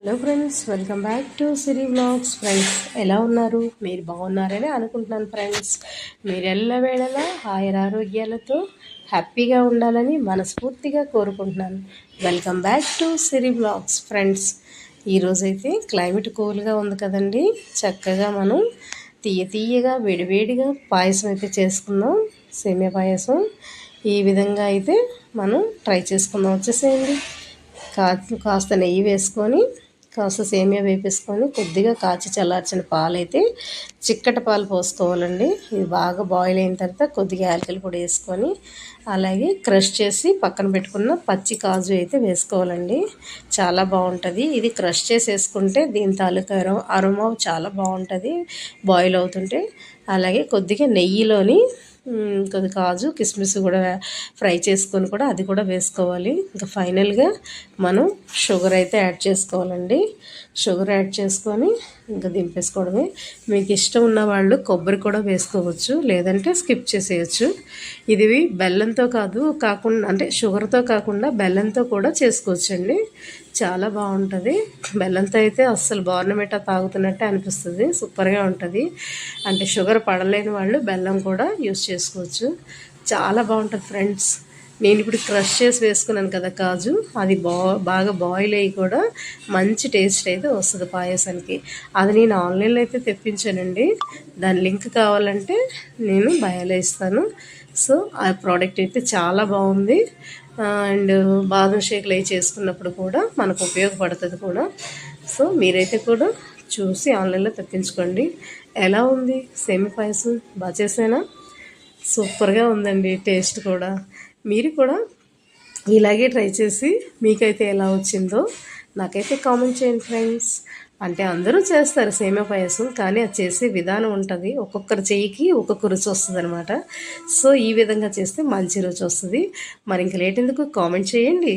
Hello friends, welcome back to Siri vlogs. Friends, ఎలా ఉన్నారు? మీరు బాగున్నారని అనుకుంటున్నాను ఫ్రెండ్స్. మీరు ఎల్లవేళలా ఆయురారోగ్యాలతో హ్యాపీగా ఉండాలని మనస్ఫూర్తిగా కోరుకుంటున్నాను. Welcome back to Siri vlogs. Friends, ఈరోజైతే క్లైమేట్ కూల్గా ఉంది కదండి. చక్కగా మనం తీయగా వేడివేడిగా పాయసం అయితే చేసుకుందాం. సేమియా పాయసం ఈ విధంగా అయితే మనం ట్రై చేసుకుందాం. వచ్చేసేయండి. కాస్త నెయ్యి వేసుకొని, కాస్త సేమియా వేపేసుకొని, కొద్దిగా కాచి చల్లార్చిన పాలైతే చిక్కటి పాలు పోసుకోవాలండి. ఇది బాగా బాయిల్ అయిన తర్వాత కొద్దిగా యాలకుల పొడి వేసుకొని, అలాగే క్రష్ చేసి పక్కన పెట్టుకున్న పచ్చి కాజు అయితే వేసుకోవాలండి. చాలా బాగుంటుంది. ఇది క్రష్ చేసి వేసుకుంటే దీని తాలూకా అరోమా చాలా బాగుంటుంది బాయిల్ అవుతుంటే. అలాగే కొద్దిగా నెయ్యిలోని కొద్ది కాజు కిస్మిస్ కూడా ఫ్రై చేసుకొని కూడా అది కూడా వేసుకోవాలి. ఇంకా ఫైనల్గా మనం షుగర్ అయితే యాడ్ చేసుకోవాలండి. షుగర్ యాడ్ చేసుకొని ఇంకా దింపేసుకోవడమే. మీకు ఇష్టం ఉన్న వాళ్ళు కొబ్బరి కూడా వేసుకోవచ్చు, లేదంటే స్కిప్ చేసేయచ్చు. ఇది బెల్లంతో కాకుండా అంటే షుగర్తో కాకుండా బెల్లంతో కూడా చేసుకోవచ్చండి. చాలా బాగుంటుంది. బెల్లంతో అయితే అస్సలు బోర్నమిటా తాగుతున్నట్టే అనిపిస్తుంది. సూపర్గా ఉంటుంది. అంటే షుగర్ పడలేని వాళ్ళు బెల్లం కూడా యూస్ చేసుకోవచ్చు. చాలా బాగుంటుంది ఫ్రెండ్స్. నేను ఇప్పుడు క్రష్ చేసి వేసుకున్నాను కదా కాజు, అది బాగా బాయిల్ అయ్యి కూడా మంచి టేస్ట్ అయితే వస్తుంది పాయసానికి. అది నేను ఆన్లైన్లో అయితే తెప్పించానండి. దాని లింక్ కావాలంటే నేను బయోలో ఇస్తాను. సో ఆ ప్రోడక్ట్ అయితే చాలా బాగుంది. అండ్ బాదం షేక్లు అవి చేసుకున్నప్పుడు కూడా మనకు ఉపయోగపడుతుంది కూడా. సో మీరైతే కూడా చూసి ఆన్లైన్లో తెప్పించుకోండి. ఎలా ఉంది సేమియా పాయసం? బాగా చేసానా? సూపర్గా ఉందండి. టేస్ట్ కూడా మీరు కూడా ఇలాగే ట్రై చేసి మీకైతే ఎలా వచ్చిందో నాకైతే కామెంట్ చేయండి ఫ్రెండ్స్. అంటే అందరూ చేస్తారు సేమియా పాయసం, కానీ అది చేసే విధానం ఉంటుంది. ఒక్కొక్కరి చెయ్యికి ఒక్కొక్క రుచి వస్తుంది అనమాట. సో ఈ విధంగా చేస్తే మంచి రుచి వస్తుంది. మరి ఇంక లేట్ ఎందుకు, కామెంట్ చేయండి.